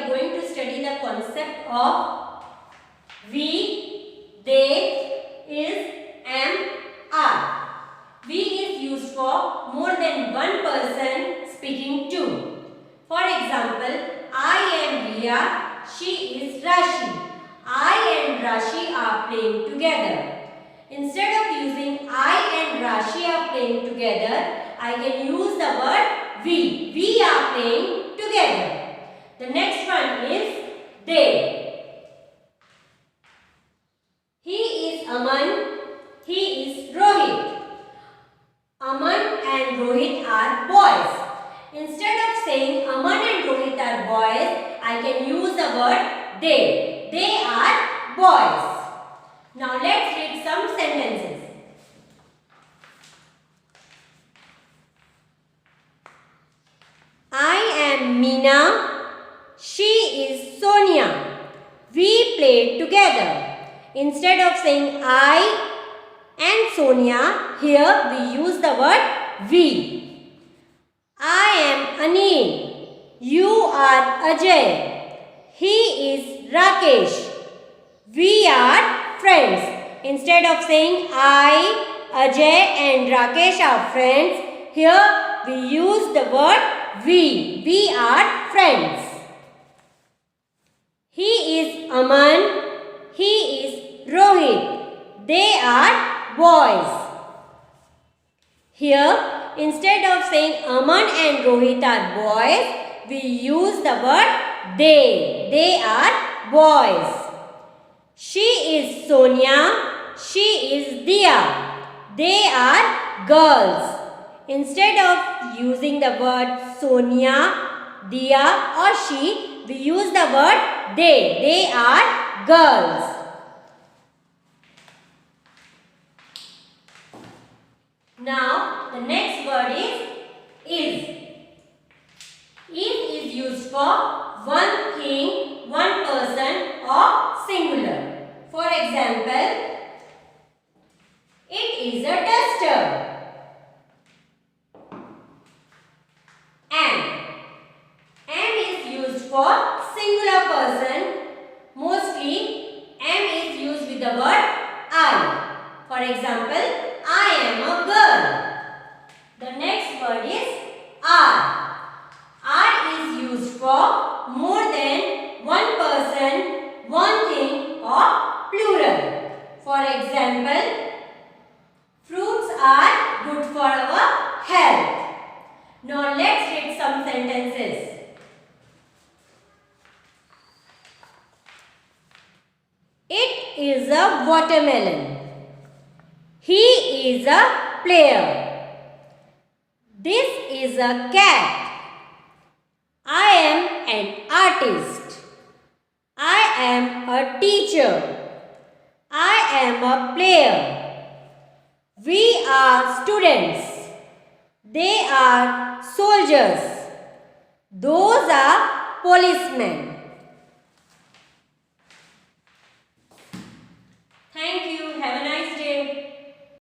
are going to study the concept of we, they, is, am, are. We is used for more than one person speaking to. For example, I am Riya, she is Rashi. I and Rashi are playing together. Instead of using I and Rashi are playing together, I can use the word we. We are playing together. The next one is they. He is Aman, he is Rohit. Aman and Rohit are boys. Instead of saying Aman and Rohit are boys, I can use the word they. They are boys. Now let's read some sentences. I am Meena. She is Sonia. We played together. Instead of saying I and Sonia, here we use the word we. I am Anil. You are Ajay. He is Rakesh. We are friends. Instead of saying I, Ajay and Rakesh are friends, here we use the word we. We are friends. He is Aman. He is Rohit. They are boys. Here, instead of saying Aman and Rohit are boys, we use the word they. They are boys. She is Sonia. She is Dia. They are girls. Instead of using the word Sonia, Dia or she, we use the word they. They are girls. Now, the next word is. Is used for one thing, one person or singular. For example, it is a duster. Am is used for singular person. Mostly, am is used with the word I. For example, I am a girl. The next word is are. Are is used for more than one person, one thing or plural. For example, fruits are good for our health. Now let's read some sentences. It is a watermelon. He is a player. This is a cat. I am an artist. I am a teacher. I am a player. We are students. They are soldiers. Those are policemen. Thank you. Have a nice day.